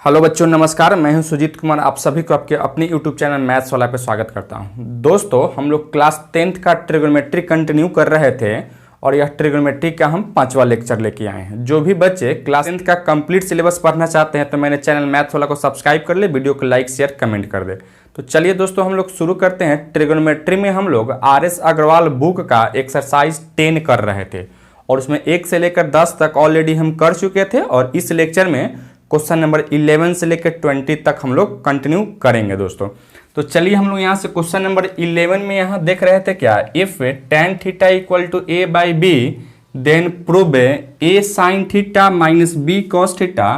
Hello बच्चों, नमस्कार। मैं हूं सुजीत कुमार। आप सभी को आपके अपने यूट्यूब चैनल मैथ्स वाला पे स्वागत करता हूं। दोस्तों, हम लोग क्लास 10th का ट्रिगोनोमेट्री कंटिन्यू कर रहे थे और यह ट्रिगोनोमेट्री का हम 5वां लेक्चर लेके आए हैं। जो भी बच्चे क्लास 10th का कंप्लीट सिलेबस पढ़ना चाहते हैं तो मैंने चैनल मैथ्स वाला को सब्सक्राइब कर ले, वीडियो को लाइक शेयर कमेंट कर दे। तो चलिए दोस्तों, हम लोग शुरू करते हैं। ट्रिगोनोमेट्री में हम लोग RS अग्रवाल बुक का एक्सरसाइज 10 कर रहे थे और उसमें 1 से लेकर 10 तक ऑलरेडी हम कर चुके थे और इस लेक्चर में क्वेश्चन नंबर 11 से लेकर 20 तक हम लोग कंटिन्यू करेंगे दोस्तों। तो चलिए हम लोग यहाँ से क्वेश्चन नंबर 11 में यहाँ देख रहे थे क्या, if tan theta equal to a by b then prove a sine theta minus b cos theta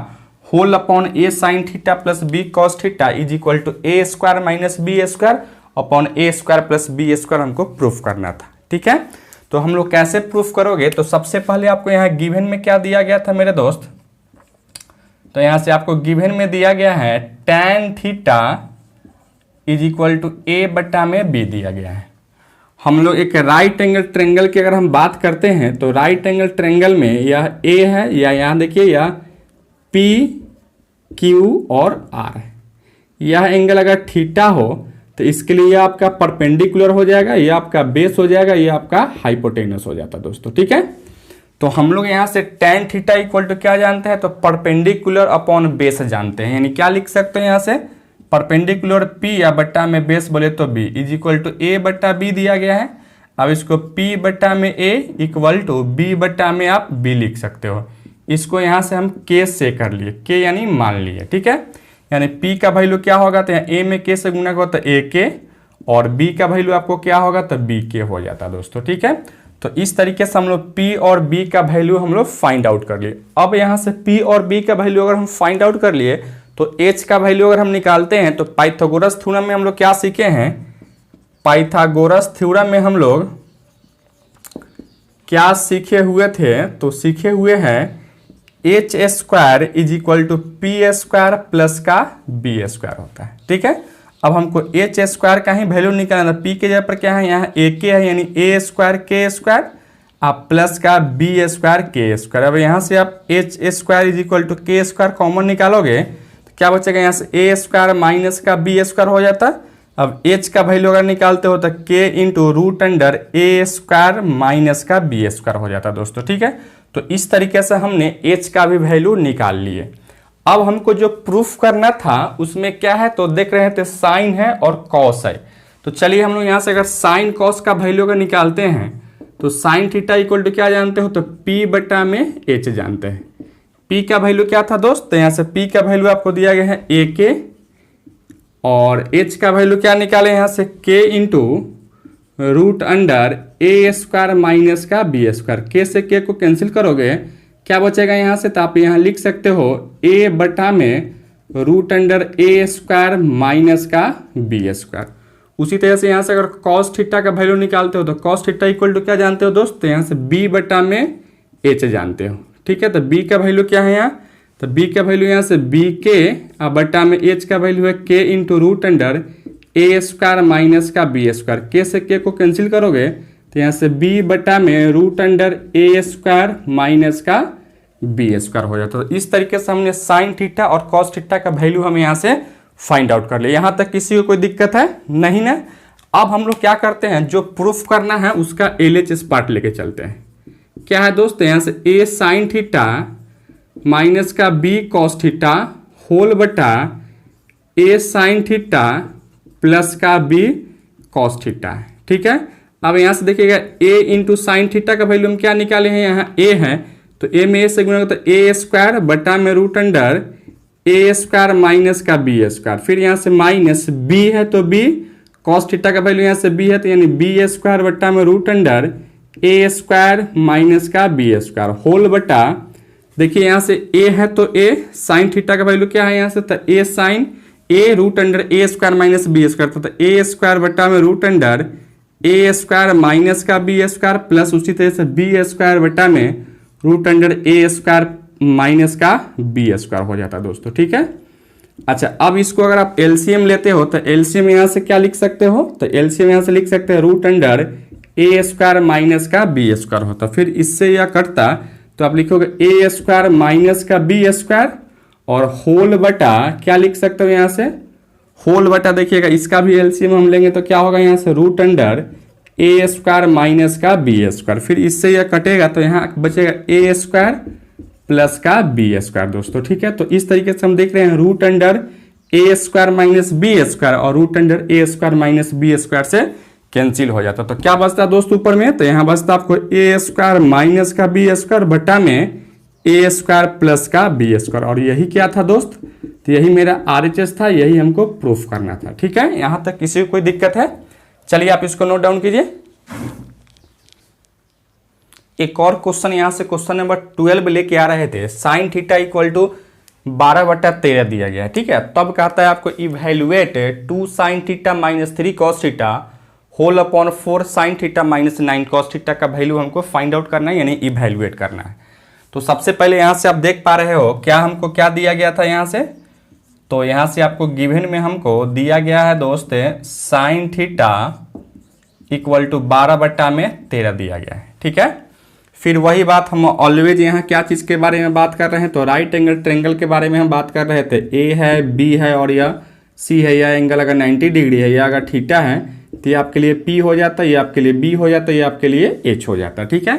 whole upon a sine theta plus b cos theta is equal to a square minus b square upon a square plus b square हमको proof करना था। ठीक है, तो हम लोग कैसे proof करोगे? तो सबसे पहले आपको यहाँ गिवन में क्या दिया गया था मेरे दोस्त? तो यहां से आपको गिवन में दिया गया है tan theta is equal to a बटा में b दिया गया है। हम लोग एक राइट एंगल ट्रायंगल की अगर हम बात करते हैं तो राइट एंगल ट्रायंगल में यह a है, या यहाँ देखिए यह p q और r है। यह एंगल अगर थीटा हो तो इसके लिए यह आपका परपेंडिकुलर हो जाएगा, यह आपका बेस हो जाएगा, यह आपका हाइपोटेनस हो जाता है दोस्तों। ठीक है, तो हम लोग यहाँ से tan थीटा इक्वल टू क्या जानते हैं? तो परपेंडिकुलर अपॉन बेस जानते हैं। यानी क्या लिख सकते हैं यहाँ से? परपेंडिकुलर p या बट्टा में बेस बोले तो b is equal to a बट्टा b दिया गया है। अब इसको p बट्टा में a इक्वल टू b बट्टा में आप b लिख सकते हो। इसको यहाँ से हम k से कर लिए, k यानी मान लिए। ठीक है, यानी p का वैल्यू क्या होगा? तो a में k से गुना होगा तो ak और b का वैल्यू आपको क्या होगा? तो bk हो जाता है दोस्तों। ठीक है, तो इस तरीके से हम लोग p और b का वैल्यू हम लोग फाइंड आउट कर लिए। अब यहाँ से p और b का वैल्यू अगर हम फाइंड आउट कर लिए तो h का वैल्यू अगर हम निकालते हैं तो पाइथागोरस थ्योरम में हम लोग क्या सीखे हैं? पाइथागोरस थ्योरम में हम लोग क्या सीखे हुए थे? तो सीखे हुए हैं h square is equal to P square plus का b स्क्वायर होता है। ठीक है, अब हमको एच स्क्वायर का ही वैल्यू निकालना। पी के जगह पर क्या है? यहाँ ए के है, यानी ए स्क्वायर के स्क्वायर आप प्लस का बी स्क्वायर के स्क्वायर। अब यहाँ से आप h square is equal to के स्क्वायर कॉमन निकालोगे तो क्या बचेगा? यहाँ से ए स्क्वायर माइनस का बी स्क्वायर हो जाता है। अब एच का वैल्यू अगर निकालते हो तो के into root under a square minus का बी स्क्वायर हो जाता है दोस्तों। ठीक है, तो इस तरीके से हमने एच का भी वैल्यू निकाल लिए। अब हमको जो प्रूफ करना था उसमें क्या है? तो देख रहे थे साइन है और कॉस है। तो चलिए हम लोग यहाँ से अगर साइन कॉस का वैल्यू अगर निकालते हैं तो साइन थीटा इक्वल टू क्या जानते हो? तो p बटा में h जानते हैं। p का वैल्यू क्या था दोस्त? तो यहाँ से p का वैल्यू आपको दिया गया है ak और h का वैल्यू क्या निकाले? यहाँ से k into root under a square minus का बी स्क्वायर। k से k को कैंसिल करोगे क्या बचेगा यहाँ से? तो आप यहाँ लिख सकते हो a बटा में root under a square minus का बी स्क्वायर। उसी तरह से यहाँ से अगर कॉस थीटा का वैल्यू निकालते हो तो कॉस थीटा इक्वल टू क्या जानते हो दोस्त? तो यहाँ से b बटा में h जानते हो। ठीक है, तो b का वैल्यू क्या है यहाँ? तो b का वैल्यू यहाँ से bk बटा में h का वैल्यू है k into root under a square minus का बी स्क्वायर। k से k को कैंसिल करोगे तो यहाँ से b बटा में root under a square minus का बी स्क्वायर हो जाता है। तो इस तरीके से हमने साइन थीटा और कॉस थीटा का वैल्यू हम यहाँ से फाइंड आउट कर लिया। यहाँ तक किसी को कोई दिक्कत है? नहीं ना। अब हम लोग क्या करते हैं, जो प्रूफ करना है उसका LHS पार्ट लेके चलते हैं। क्या है दोस्त? यहाँ से a साइन थीटा माइनस का b कॉस थीटा होल बटा a साइन थीटा प्लस का b कॉस थीटा है। ठीक है, अब यहाँ से देखिएगा a इंटू साइन थीटा का वैल्यू हम क्या निकाले हैं? यहाँ a है तो a में a से गुणा तो a स्क्वायर बटा में root under a square minus का b स्क्वायर। फिर यहाँ से माइनस b है तो b कॉस थीटा का वैल्यू यहाँ से b है तो यानी b स्क्वायर बटा में root under a square minus का b स्क्वायर होल बटा, देखिए यहाँ से a है तो a साइन थीटा का वैल्यू क्या है यहाँ से? तो a sine a root under a square minus b square, तो a स्क्वायर बटा में root under a square minus का b स्क्वायर प्लस उसी तरह से b स्क्वायर बटा में root under a square minus का बी स्क्वायर हो जाता है दोस्तों। ठीक है, अच्छा अब इसको अगर आप एलसीएम लेते हो तो एलसीएम यहाँ से क्या लिख सकते हो? तो एलसीएम यहाँ से लिख सकते हैं root under a square minus का बी स्क्वायर होता। फिर इससे यह कटता तो आप लिखोगे ए स्क्वायर माइनस का बी स्क्वायर और होल बटा क्या लिख सकते हो यहाँ से, होल बटा देखिएगा इसका भी एलसीएम हम लेंगे तो क्या होगा यहाँ से root under a square minus का बी स्क्वायर, फिर इससे यह कटेगा तो यहाँ बचेगा ए स्क्वायर प्लस का बी स्क्वायर दोस्तों। ठीक है, तो इस तरीके से हम देख रहे हैं root under a square minus b square और root under a square minus b square से कैंसिल हो जाता। तो क्या बचता दोस्त ऊपर में, तो यहाँ बचता आपको ए स्क्वायर माइनस का बी स्क्वायर बटा में ए स्क्वायर प्लस का बी स्क्वायर, और यही क्या था दोस्त, तो यही मेरा RHS था, यही हमको प्रूफ करना था। ठीक है, यहां तक किसी को कोई दिक्कत है? चलिए आप इसको नोट डाउन कीजिए। एक और क्वेश्चन यहां से क्वेश्चन नंबर 12 लेके आ रहे थे, साइन थीटा इक्वल टू 12/13 दिया गया है। ठीक है, तब कहता है आपको evaluate 2 sine theta minus 3 cos theta whole upon 4 sine theta minus 9 cos theta का वैल्यू हमको फाइंड आउट करना है, यानी इवेल्युएट करना है। तो सबसे पहले यहां से आप देख पा रहे हो क्या हमको क्या दिया गया था यहां से, तो यहां से आपको गिवन में हमको दिया गया है दोस्त साइन थीटा इक्वल टू 12/13 दिया गया है। ठीक है, फिर वही बात हम ऑलवेज यहाँ क्या चीज़ के बारे में बात कर रहे हैं, तो राइट एंगल ट्रेंगल के बारे में हम बात कर रहे थे। ए है, बी है और यह सी है, यह एंगल अगर 90 डिग्री है, या अगर थीटा है तो ये आपके लिए पी हो जाता है, ये आपके लिए बी हो जाता है, ये आपके लिए एच हो जाता है। ठीक है,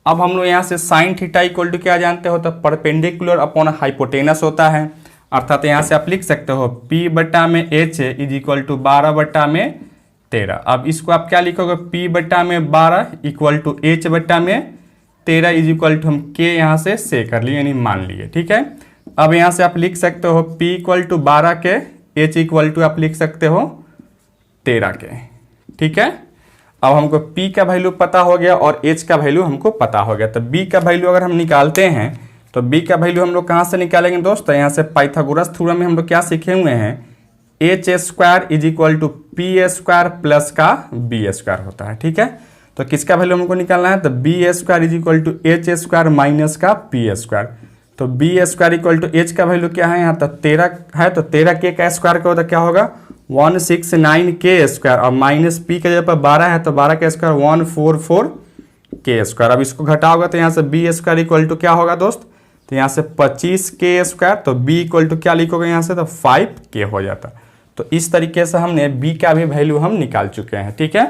अब हम लोग यहाँ से साइन थीटा इक्वल टू क्या जानते हो, तो परपेंडिकुलर अपॉन हाइपोटेनस होता है, अर्थात यहाँ से आप लिख सकते हो P बटा में H इज इक्वल टू 12/13। अब इसको आप क्या लिखोगे, P बटा में 12 इक्वल टू H बटा में 13 इज इक्वल टू हम K यहाँ से कर लिए, यानी मान लिए। ठीक है, अब यहाँ से आप लिख सकते हो P इक्वल टू 12 के, H इक्वल टू आप लिख सकते हो 13 के। ठीक है, अब हमको P का वैल्यू पता हो गया और H का वैल्यू हमको पता हो गया, तो B का वैल्यू अगर हम निकालते हैं तो B का वैल्यू हम लोग कहाँ से निकालेंगे दोस्त, यहाँ से पाइथागोरस थ्योरम में हम लोग क्या सीखे हुए हैं, H square is equal to P square plus का बी स्क्वायर होता है। ठीक है, तो किसका वैल्यू हमको निकालना है, तो b square is equal to h square minus का पी स्क्वायर। तो b square equal to H का वैल्यू क्या है यहाँ, तो 13 है, तो 13 के का स्क्वायर का होता क्या होगा 169 के स्क्वायर, और माइनस पी के जगह पर 12 है तो 12 का स्क्वायर 144 के स्क्वायर। अब इसको घटाओगे तो यहाँ से बी स्क्वायर इक्वल टू क्या होगा दोस्त, तो यहाँ से 25 के स्क्वायर, तो b इक्वल टू क्या लिखोगे यहाँ से, तो 5k हो जाता। तो इस तरीके से हमने b का भी वैल्यू हम निकाल चुके हैं। ठीक है,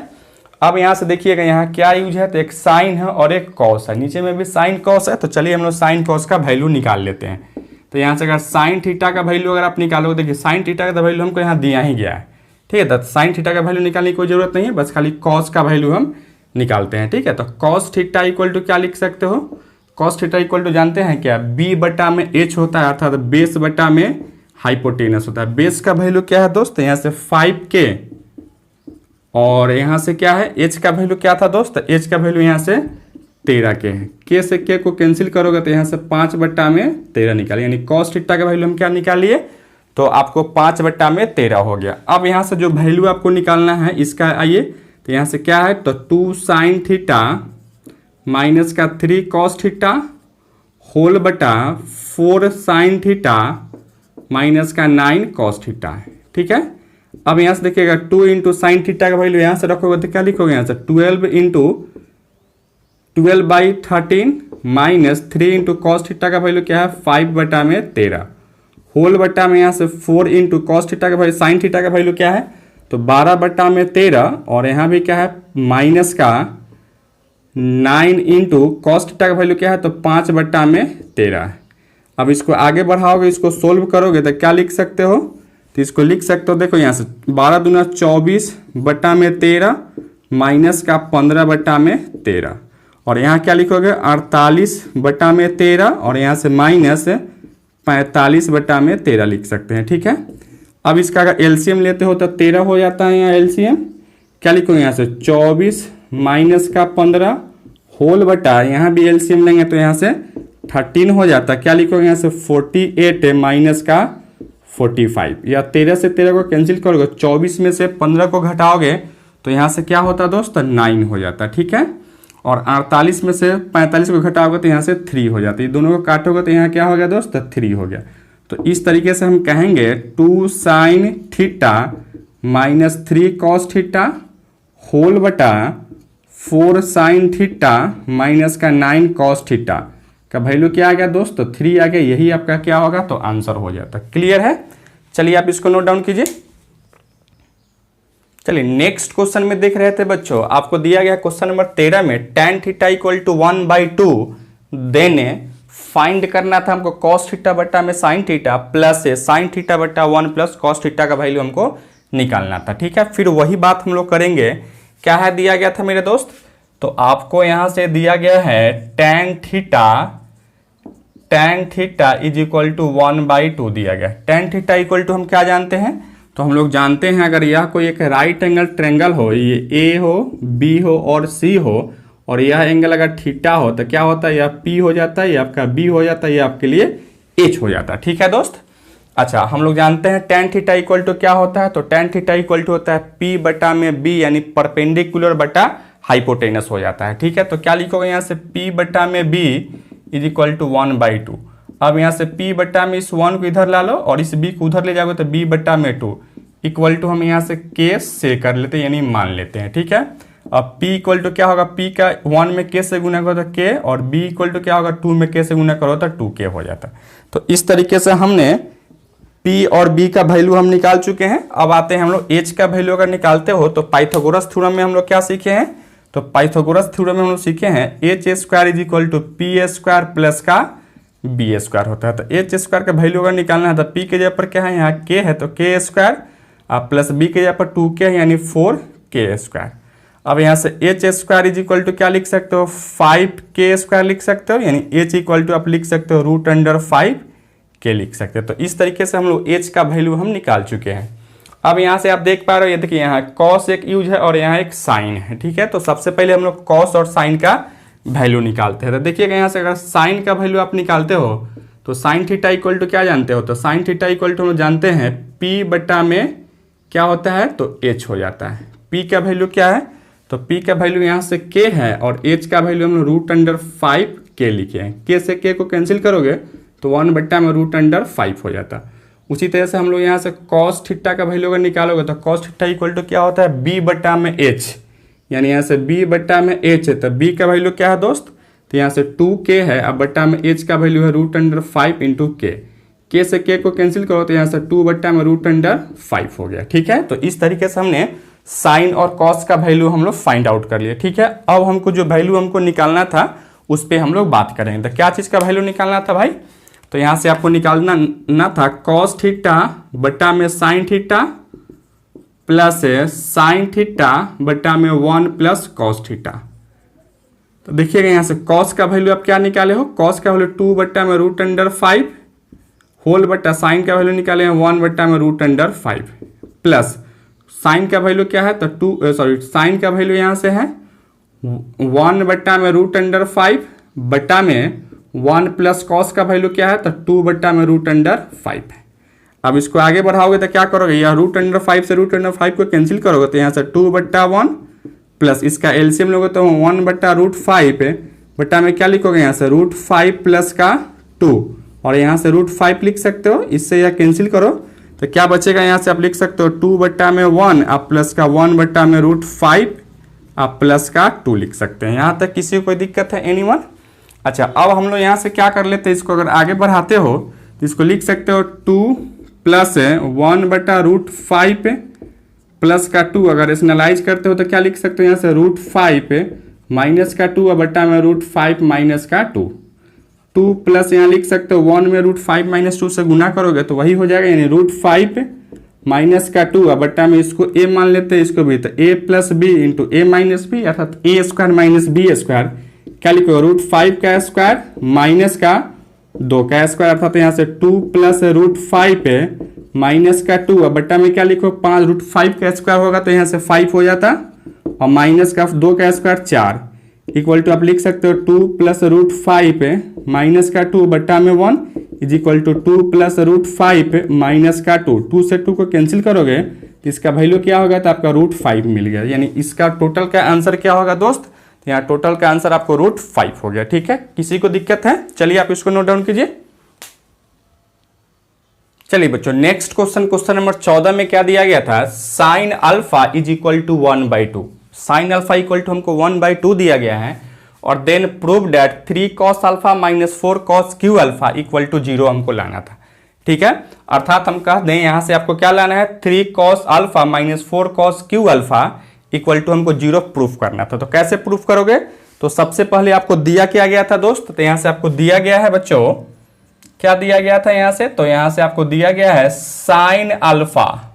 अब यहाँ से देखिएगा यहाँ क्या यूज है, तो एक साइन है और एक कॉस है, नीचे में भी साइन कॉस है, तो चलिए हम लोग साइन कॉस का वैल्यू निकाल लेते हैं। तो यहाँ से अगर साइन थीटा का वैल्यू अगर आप निकालोगे, देखिए साइन थीटा का वैल्यू हमको यहाँ दिया ही गया है। ठीक है, तो साइन थीटा का वैल्यू निकालने की कोई जरूरत नहीं है, बस खाली कॉस का वैल्यू हम निकालते हैं। ठीक है, तो कॉस थीटा इक्वल टू क्या लिख सकते हो, कॉस थीटा इक्वल टू जानते हैं क्या, बी बटा में एच होता है, अर्थात बेस बटा में हाइपोटेनस होता है। बेस का वैल्यू क्या है दोस्त, यहाँ से 5k, और यहाँ से क्या है एच का वैल्यू क्या था दोस्त, एच का वैल्यू यहाँ से 13k है। के से के को कैंसिल करोगे तो यहाँ से 5/13 निकाले, यानी कॉस थीटा का वैल्यू हम क्या निकाल लिए, तो आपको 5/13 हो गया। अब यहाँ से जो वैल्यू आपको निकालना है इसका, आइए तो यहाँ से क्या है, तो 2 साइन थीटा माइनस का 3 कॉस थीटा होल बटा 4 साइन थीटा माइनस का 9 कॉस थीटा है। ठीक है, अब यहाँ से देखिएगा 2 इंटू साइन थीटा का वैल्यू यहाँ से रखोगे तो क्या लिखोगे यहाँ से 12 into 12/13 minus 3 into cos theta का वैल्यू क्या है 5/13 होल बटा में यहाँ से 4 इंटू कॉस थीटा का वैल्यू, साइन थीटा का वैल्यू क्या है, तो 12/13, और यहाँ भी क्या है माइनस का 9 इंटू कॉस थीटा का वैल्यू क्या है, तो 5/13। अब इसको आगे बढ़ाओगे, इसको सोल्व करोगे तो क्या लिख सकते हो, तो इसको लिख सकते हो, देखो यहाँ से 12 दूना 24/13 माइनस का 15/13, और यहाँ क्या लिखोगे 48/13, और यहाँ से माइनस 45/13 लिख सकते हैं। ठीक है, अब इसका अगर एलसीएम लेते हो तो 13 हो जाता है, यहाँ एलसीएम क्या लिखोगे यहाँ से 24 माइनस का 15 होल बटा, यहाँ भी एलसीएम लेंगे तो यहाँ से 13 हो जाता है, क्या लिखोगे यहाँ से 48 माइनस का 45, या 13 से 13 को कैंसिल करोगे, 24 में से 15 को घटाओगे तो यहाँ से क्या होता है दोस्त 9 हो जाता है। ठीक है, और 48 में से 45 को घटाओगे तो यहाँ से 3 हो जाता है, ये दोनों को काटोगे तो यहाँ क्या हो गया दोस्त 3 हो गया। तो इस तरीके से हम कहेंगे 2 sine theta minus 3 cos theta whole बटा 4 साइन थीटा माइनस का 9 कॉस थीटा का वैल्यू क्या आ गया दोस्त, तो 3 आ गया, यही आपका क्या होगा, तो आंसर हो जाता। क्लियर है? चलिए आप इसको नोट डाउन कीजिए। चलिए नेक्स्ट क्वेश्चन में देख रहे थे बच्चों, आपको दिया गया क्वेश्चन नंबर 13 में tan थीटा इक्वल टू 1/2 देने फाइंड करना था हमको cos थीटा बट्टा में sin theta plus sin theta बट्टा 1 प्लस cos थीटा का वैल्यू हमको निकालना था। ठीक है, फिर वही बात हम लोग करेंगे। क्या है दिया गया था मेरे दोस्त, तो आपको यहां से दिया गया है tan theta is equal to 1/2 दिया गया। tan थीटा इक्वल टू हम क्या जानते हैं, तो हम लोग जानते हैं अगर यह कोई एक राइट एंगल ट्रेंगल हो, ये ए हो, बी हो और सी हो, और यह एंगल अगर थीटा हो तो क्या होता है, यह पी हो जाता है, यह आपका बी हो जाता है, यह आपके लिए एच हो जाता है। ठीक है दोस्त। अच्छा, हम लोग जानते हैं tan थीटा इक्वल टू क्या होता है, तो tan थीटा इक्वल टू होता है पी बटा में बी, यानी परपेंडिकुलर बटा हाइपोटेनस हो जाता है। ठीक है, तो क्या लिखोगे यहाँ से p बटा में b इज इक्वल टू 1/2। अब यहाँ से p बटा में इस 1 को इधर ला लो और इस b को उधर ले जाओगे तो b बटा में 2 इक्वल टू हम यहाँ से k से कर लेते हैं, यानी मान लेते हैं। ठीक है, अब p इक्वल टू क्या होगा, p का 1 में k से गुना करो तो k, और b इक्वल टू क्या होगा, 2 में k से गुना करो तो 2k हो जाता है। तो इस तरीके से हमने p और b का वैल्यू हम निकाल चुके हैं। अब आते हैं हम लोग h का वैल्यू अगर निकालते हो तो पाइथागोरस थ्योरम में हम लोग क्या सीखे हैं, तो पाइथागोरस थ्योरम में हम लोग सीखे हैं H square is equal to P square plus का बी स्क्वायर होता है। तो एच स्क्वायर का वैल्यू अगर निकालना है तो पी के जगह पर क्या है, यहाँ के है तो के स्क्वायर, प्लस बी के जगह पर 2k है यानी 4k स्क्वायर। अब यहाँ से h square is equal to क्या लिख सकते हो, 5k स्क्वायर लिख सकते हो, यानी एच इक्वल टू आप लिख सकते हो √5k लिख सकते हो। तो इस तरीके से हम लोग एच का वैल्यू हम निकाल चुके हैं। अब यहाँ से आप देख पा रहे हो, ये देखिए यहाँ कॉस एक यूज है और यहाँ एक साइन है। ठीक है, तो सबसे पहले हम लोग कॉस और साइन का वैल्यू निकालते हैं। तो देखिएगा यहाँ से अगर साइन का वैल्यू आप निकालते हो तो साइन थीटा इक्वल टू क्या जानते हो, तो साइन थीटा इक्वल टू हम लोग जानते हैं p बटा में क्या होता है, तो h हो जाता है। p का वैल्यू क्या है, तो p का वैल्यू यहाँ से k है और h का वैल्यू हम लोग √5k लिखे हैं। k से k को कैंसिल करोगे तो 1 बट्टा में √5 हो जाता है। उसी तरह से हम लोग यहाँ से cos थीटा का वैल्यू अगर निकालोगे तो cos थीटा इक्वल टू क्या होता है, b बट्टा में h, यानी यहाँ से b बट्टा में h है तो b का वैल्यू क्या है दोस्त, तो यहाँ से 2k है, अब बट्टा में h का वैल्यू है √5 इंटू k से k को कैंसिल करो तो यहाँ से 2 बट्टा में √5 हो गया। ठीक है, तो इस तरीके से हमने साइन और कॉस का वैल्यू हम लोग फाइंड आउट कर लिए। ठीक है, अब हमको जो वैल्यू हमको निकालना था उस पर हम लोग बात करेंगे। तो क्या चीज़ का वैल्यू निकालना था भाई, तो यहाँ से आपको निकालना ना था cos थीटा बटा में sin theta plus sin theta बटा में 1 प्लस cos थीटा। तो देखिएगा यहाँ से cos का वैल्यू आप क्या निकाले हो, cos का वैल्यू 2 बट्टा में √5 होल बट्टा sin का वैल्यू निकाले हैं 1 बट्टा में √5 प्लस sin का वैल्यू क्या है, तो sin का वैल्यू यहाँ से है 1 बट्टा में √5 बट्टा में 1 प्लस कॉस का वैल्यू क्या है, तो 2 बट्टा में √5 है। अब इसको आगे बढ़ाओगे तो क्या करोगे, यह √5 से √5 को कैंसिल करोगे तो यहाँ से 2 बट्टा 1 प्लस इसका एलसीएम लोगे तो 1 बट्टा √5 बट्टा में क्या लिखोगे, यहाँ से √5 प्लस का 2 और यहाँ से √5 लिख सकते हो, इससे यह कैंसिल करो तो क्या बचेगा, यहाँ से आप लिख सकते हो 2 बट्टा में 1 आप प्लस का 1 बट्टा में √5 आप प्लस का 2 लिख सकते हैं। यहाँ तक किसी को कोई दिक्कत है एनीवन? अच्छा, अब हम लोग यहाँ से क्या कर लेते हैं, इसको अगर आगे बढ़ाते हो तो इसको लिख सकते हो 2 प्लस 1 बटा √5 प्लस का 2, अगर एनालाइज करते हो तो क्या लिख सकते हो, यहाँ से √5 माइनस का 2 बटा में √5 माइनस का 2 प्लस यहाँ लिख सकते हो 1 में √5 माइनस 2 से गुना करोगे तो वही हो जाएगा, यानी √5 माइनस का 2 बट्टा में इसको a मान लेते हैं, इसको भी तो a plus b into a minus b अर्थात a square minus b square. क्या लिखो, √5 का स्क्वायर माइनस का 2 का स्क्वायर अर्थात यहाँ से 2 प्लस √5 माइनस का 2 अब बट्टा में क्या लिखो 5 √5 का स्क्वायर होगा तो यहाँ से 5 हो जाता और माइनस का 2 का स्क्वायर 4 इक्वल टू आप लिख सकते हो 2 प्लस √5 माइनस का 2 बट्टा में 1 is equal to 2 plus √5 minus का 2 से 2 को कैंसिल करोगे तो इसका वैल्यू क्या होगा, तो आपका √5 मिल गया, यानी इसका टोटल का आंसर क्या होगा दोस्त, यहाँ टोटल का आंसर आपको √5 हो गया। ठीक है, किसी को दिक्कत है? चलिए आप इसको नोट डाउन कीजिए। चलिए बच्चों नेक्स्ट क्वेश्चन नंबर 14 में क्या दिया गया था, sin α is equal to 1/2। sin α equal to हमको 1/2 दिया गया है और then prove that 3 cos alpha minus 4 cos cube alpha equal to 0 हमको लाना था। ठीक है, अर्थात हम कह दें यहाँ से आपको क्या लाना है, 3 cos alpha minus 4 cos cube alpha equal to हमको 0 प्रूफ करना था। तो कैसे प्रूफ करोगे, तो सबसे पहले आपको दिया क्या गया था दोस्त, तो यहाँ से आपको दिया गया है बच्चों, क्या दिया गया था यहाँ से, तो यहाँ से आपको दिया गया है साइन अल्फा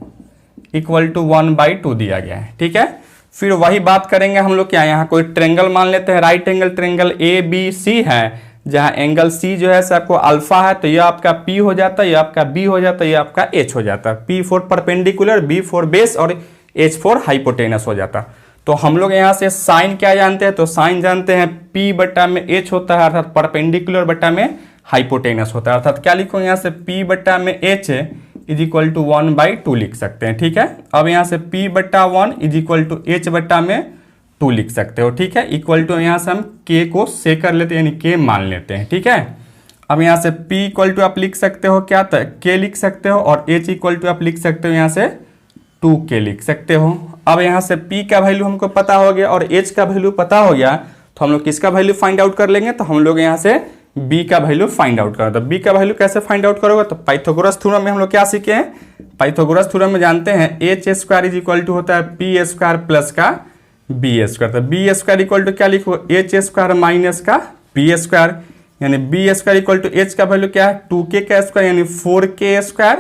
इक्वल टू 1/2 दिया गया है। ठीक है, फिर वही बात करेंगे हम लोग, क्या यहाँ कोई ट्रेंगल मान लेते हैं, राइट एंगल ट्रेंगल ABC है, जहाँ एंगल C जो है से आपको अल्फा है, तो ये आपका P हो जाता है, ये आपका B हो जाता है, ये आपका H हो जाता है। P for perpendicular, B for base और H फॉर हाइपोटेनस हो जाता। तो हम लोग यहाँ से साइन क्या जानते हैं, तो साइन जानते हैं P बटा में H होता है, अर्थात परपेंडिकुलर बटा में हाइपोटेनस होता है। अर्थात क्या लिखो यहाँ से P बटा में H इज इक्वल टू 1/2 लिख सकते हैं। ठीक है, अब यहाँ से P बटा 1 इज इक्वल टू H बटा में 2 लिख सकते हो। ठीक है, इक्वल टू यहाँ से हम K को से कर लेते हैं, यानी K मान लेते हैं। ठीक है, अब यहाँ से P इक्वल टू आप लिख सकते हो क्या, तो K लिख सकते हो, और H इक्वल टू आप लिख सकते हो यहाँ से 2K लिख सकते हो। अब यहाँ से P का वैल्यू हमको पता हो गया और H का वैल्यू पता हो गया, तो हम लोग किसका वैल्यू फाइंड आउट कर लेंगे, तो हम लोग यहाँ से B का वैल्यू फाइंड आउट करो। तो B का वैल्यू कैसे फाइंड आउट करोगे, तो पाइथागोरस थ्योरम में हम लोग क्या सीखे हैं, पाइथागोरस थ्योरम में जानते हैं h² इज इक्वल टू होता है p² प्लस का b²। तो b² इक्वल टू क्या लिखो, h² माइनस का b², यानी b² इक्वल टू h का वैल्यू क्या है 2k का स्क्वायर यानी 4k²,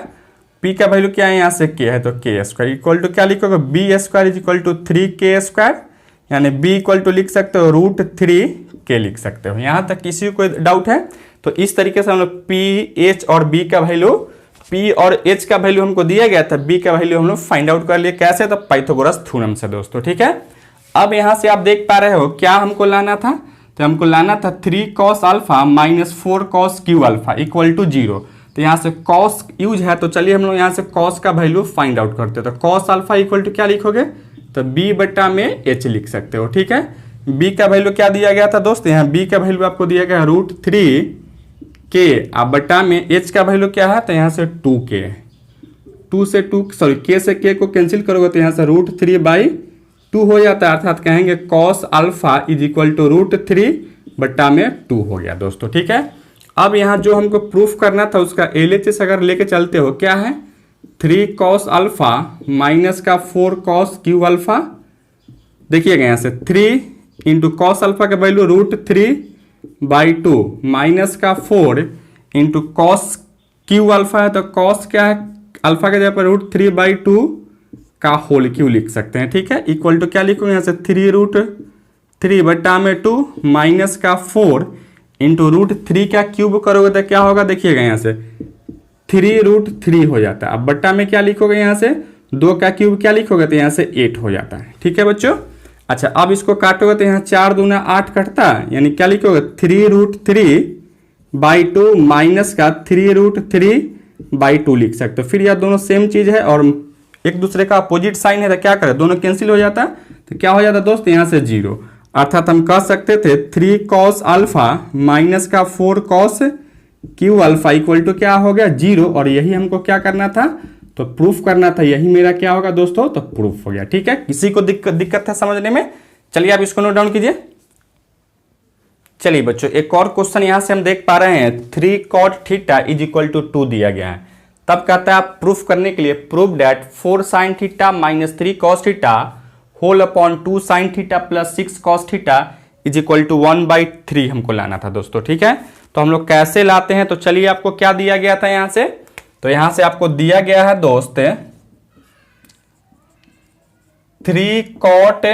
p का वैल्यू क्या है यहाँ से k है तो k² इक्वल टू क्या लिखोगे b² is equal to 3k², यानी b इक्वल टू लिख सकते हो √3k लिख सकते हो। यहाँ तक किसी को कोई डाउट है, तो इस तरीके से हम लोग p, h और b का वैल्यू, p और h का वैल्यू हमको दिया गया था, b का वैल्यू हम लोग फाइंड आउट कर लिए, कैसे, तो पाइथागोरस थ्योरम से दोस्तों। ठीक है, अब यहाँ से आप देख पा रहे हो क्या हमको लाना था, तो हमको लाना था 3 cos alpha minus 4 cos cube alpha equal to 0। तो यहाँ से cos यूज है, तो चलिए हम लोग यहाँ से cos का वैल्यू फाइंड आउट करते हैं। तो cos अल्फा इक्वल टू क्या लिखोगे, तो b बटा में h लिख सकते हो। ठीक है, b का वैल्यू क्या दिया गया था दोस्त, यहाँ b का वैल्यू आपको दिया गया √3k, अब बटा में h का वैल्यू क्या है, तो यहाँ से 2k, 2 से 2 सॉरी k से k को कैंसिल करोगे तो यहाँ से √3/2 हो जाता है, अर्थात कहेंगे cos alpha is equal to √3 बटा में 2 हो गया दोस्तों। ठीक है, अब यहाँ जो हमको प्रूफ करना था उसका LHS अगर लेके चलते हो, क्या है 3 cos अल्फा माइनस का 4 cos क्यू अल्फा, देखिएगा यहाँ से 3 इंटू cos अल्फा का वैल्यू √3/2 माइनस का 4 इंटू cos क्यू अल्फा है, तो cos क्या है अल्फा के जगह पर √3/2 का होल क्यू लिख सकते हैं। ठीक है, इक्वल टू क्या लिखो यहाँ से 3√3 बटा में 2 माइनस का 4 इंटू √3 का क्यूब करोगे तो क्या होगा, देखिएगा यहाँ से 3√3 हो जाता है। अब बट्टा में क्या लिखोगे यहाँ से 2 का क्यूब क्या लिखोगे, तो यहाँ से 8 हो जाता है। ठीक है बच्चों, अच्छा अब इसको काटोगे तो यहाँ 4 दूना 8 कटता है, यानी क्या लिखोगे 3√3/2 माइनस का 3√3/2 लिख सकते हो। फिर यह दोनों सेम चीज है और एक दूसरे का अपोजिट साइन है, तो क्या करें दोनों कैंसिल हो जाता है, तो क्या हो जाता है दोस्त यहाँ से 0, अर्थात हम कह सकते थे 3 cos अल्फा माइनस का 4 cos cube alpha equal to क्या हो गया 0, और यही हमको क्या करना था, तो प्रूफ करना था, यही मेरा क्या होगा दोस्तों, तो प्रूफ हो गया। ठीक है, किसी को दिक्कत था समझने में, चलिए आप इसको नोट डाउन कीजिए। चलिए बच्चों एक और क्वेश्चन यहां से हम देख पा रहे हैं 3 cot theta is equal to 2 दिया गया है, तब कहता है आप प्रूफ करने के लिए proof that 4 sin theta minus 3 cos theta whole upon 2 sin theta plus 6 cos theta is equal to 1/3 हमको लाना था दोस्तों। ठीक है, तो हम लोग कैसे लाते हैं, तो चलिए आपको क्या दिया गया था यहाँ से, तो यहां से आपको दिया गया है दोस्त 3 cot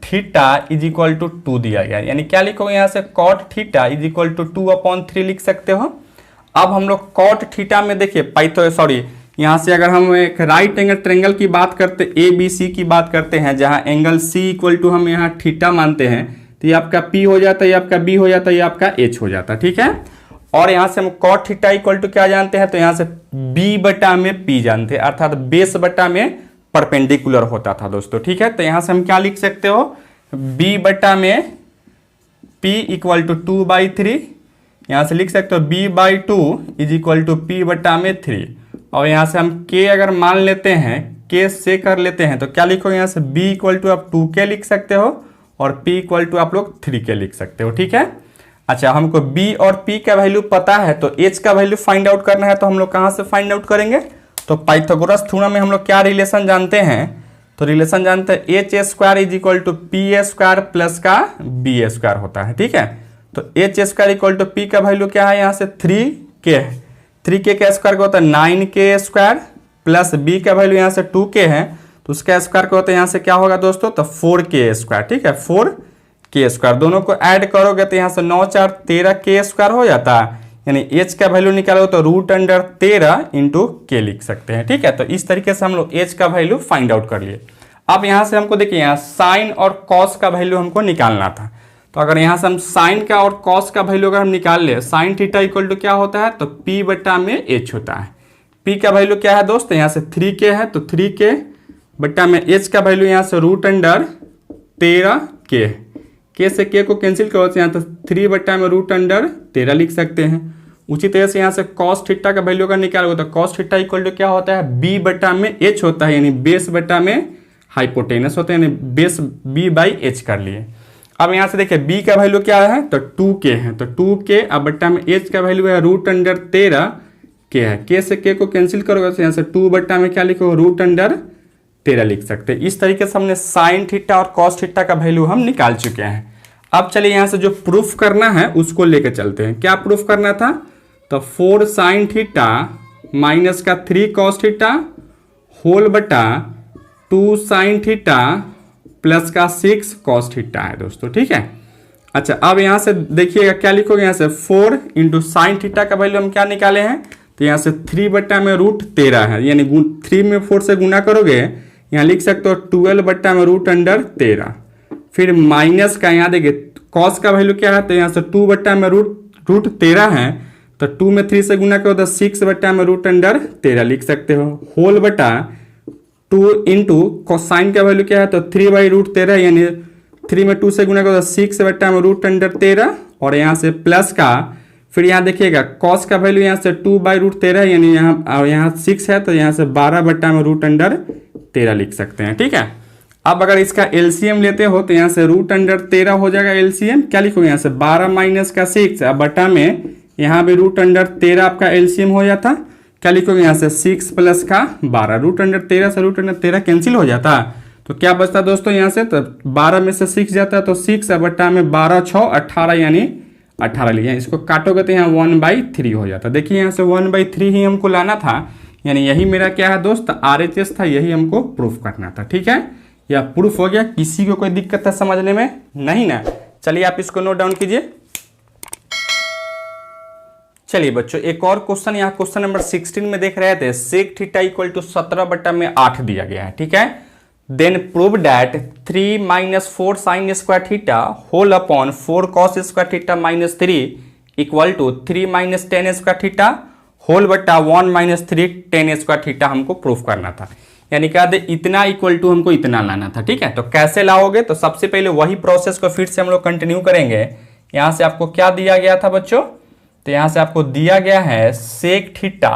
theta is equal to 2 दिया गया है, यानी क्या लिखोगे यहाँ से cot theta is equal to 2/3 लिख सकते हो। अब हम लोग cot थीटा में देखिए यहाँ से अगर हम एक राइट एंगल ट्रेंगल की बात करते ABC की बात करते हैं, जहां एंगल C इक्वल टू हम यहाँ थीटा मानते हैं, तो ये आपका P हो जाता है, ये आपका B हो जाता है, ये आपका H हो जाता है। ठीक है, और यहाँ से हम cot थीटा इक्वल टू क्या जानते हैं, तो यहाँ से B बटा में P जानते हैं, अर्थात बेस बटा में परपेंडिकुलर होता था दोस्तों। ठीक है, तो यहाँ से हम क्या लिख सकते हो B बटा में P इक्वल टू 2/3, यहाँ से लिख सकते हो B/2 is equal to P बटा में 3, और यहाँ से हम K अगर मान लेते हैं, K से कर लेते हैं, तो क्या लिखोगे यहाँ से B इक्वल टू आप 2K लिख सकते हो, और p इक्वल टू आप लोग 3k लिख सकते हो। ठीक है, अच्छा हमको b और p का वैल्यू पता है तो h का वैल्यू फाइंड आउट करना है, तो हम लोग कहाँ से फाइंड आउट करेंगे? तो पाइथागोरस थ्योरम में हम लोग क्या रिलेशन जानते हैं? तो रिलेशन जानते हैं H square is equal to P square plus का बी स्क्वायर होता है। ठीक है, तो H square equal to P का वैल्यू क्या है? यहाँ से 3k है, 3k का स्क्वायर क्या होता है? 9k स्क्वायर प्लस बी का वैल्यू यहाँ से 2k है, तो उसका स्क्वायर क्या होता है? यहाँ से क्या होगा दोस्तों? तो 4k स्क्वायर। ठीक है, 4k स्क्वायर, दोनों को ऐड करोगे तो यहाँ से 9 4 13k स्क्वायर हो जाता है, यानी h का वैल्यू निकालो तो √13 इंटू k लिख सकते हैं। ठीक है, तो इस तरीके से हम लोग h का वैल्यू फाइंड आउट कर लिए। अब यहाँ से हमको देखिए यहाँ साइन और कॉस का वैल्यू हमको निकालना था, तो अगर यहाँ से हम साइन का और कॉस का वैल्यू अगर हम निकाल ले, साइन थीटा इक्वल टू क्या होता है? तो p बटा में h होता है। p का वैल्यू क्या है दोस्त? यहाँ से 3k है, तो 3k बटा में h का वैल्यू यहाँ से √13k, k से k को कैंसिल करो तो यहाँ तो 3 बटा में √13 लिख सकते हैं। उसी तरह से यहाँ से कॉस थीटा का वैल्यू अगर निकालोगे तो कॉस थीटा इक्वल टू क्या होता है? b बटा में h होता है, यानी बेस बटा में हाइपोटेनस होता है, यानी बेस b बाई h कर लिए। अब यहाँ से देखिए b का वैल्यू क्या है? तो 2k है, तो 2k अब बटा में h का वैल्यू है √13k है, k से k को कैंसिल करोगे तो यहाँ से 2 बटा में क्या लिखोगे? √13 लिख सकते हैं। इस तरीके से हमने साइन थीटा और कॉस थीटा का वैल्यू हम निकाल चुके हैं। अब चलिए यहाँ से जो प्रूफ करना है उसको लेकर चलते हैं। क्या प्रूफ करना था? तो 4 साइन थीटा माइनस का 3 कॉस थीटा होल बटा 2 साइन थीटा प्लस का 6 कॉस थीटा है दोस्तों। ठीक है, अच्छा अब यहाँ से देखिएगा क्या लिखोगे? यहाँ से 4 इंटू साइन थीटा का वैल्यू हम क्या निकाले हैं? तो यहाँ से 3 बटा में √13 है, यानी 3 में 4 से गुना करोगे, यहाँ लिख सकते हो 12 बटा में √13। फिर माइनस का यहाँ देखिए कॉस का वैल्यू क्या है? तो यहाँ से 2 बटा में √13 है, तो 2 में 3 से गुना करो तो 6 बटा में √13 लिख सकते हो, होल बटा 2 इंटू कोसाइन का वैल्यू क्या है? तो 3/√13, यानी 3 में 2 से गुना करो तो 6 बटा में √13, और यहाँ से प्लस का फिर यहाँ देखिएगा कॉस का वैल्यू यहाँ से 2/√13, यानी यहाँ 6 है, तो यहाँ से 12 बटा में √13 लिख सकते हैं। ठीक है, अब अगर इसका एलसीएम लेते हो तो यहाँ से √13 हो जाएगा एलसीएम। क्या लिखोगे? यहाँ से 12 माइनस का 6 अब बटा में यहाँ भी √13 आपका एलसीएम हो जाता। क्या लिखोगे? यहाँ से 6 प्लस का 12, √13 से √13 कैंसिल हो जाता, तो क्या बचता दोस्तों? यहाँ से तो 12 में से 6 जाता है, तो 6 बटा में 12 6 18, यानी 18 लिया। इसको काटोगे तो यहाँ 1/3 हो जाता। देखिए यहाँ से 1/3 ही हमको लाना था, यानी यही मेरा क्या है दोस्त? RHS था, यही हमको प्रूफ करना था। ठीक है, या प्रूफ हो गया। किसी को कोई दिक्कत है समझने में? नहीं ना? चलिए आप इसको नोट डाउन कीजिए। चलिए बच्चों एक और क्वेश्चन, यहाँ क्वेश्चन नंबर 16 में देख रहे थे, सेक थीटा इक्वल टू 17 बटा में 8 दिया गया है। ठीक है, then prove that 3 minus 4 sine square theta whole upon 4 cos square theta minus 3 equal to 3 minus 10 square theta whole बटा 1 माइनस 3 10 स्क्वायर थीटा हमको प्रूफ करना था। यानी क्या दे? इतना इक्वल टू हमको इतना लाना था। ठीक है, तो कैसे लाओगे? तो सबसे पहले वही प्रोसेस को फिर से हम लोग कंटिन्यू करेंगे। यहाँ से आपको क्या दिया गया था बच्चों? तो यहाँ से आपको दिया गया है सेक थीटा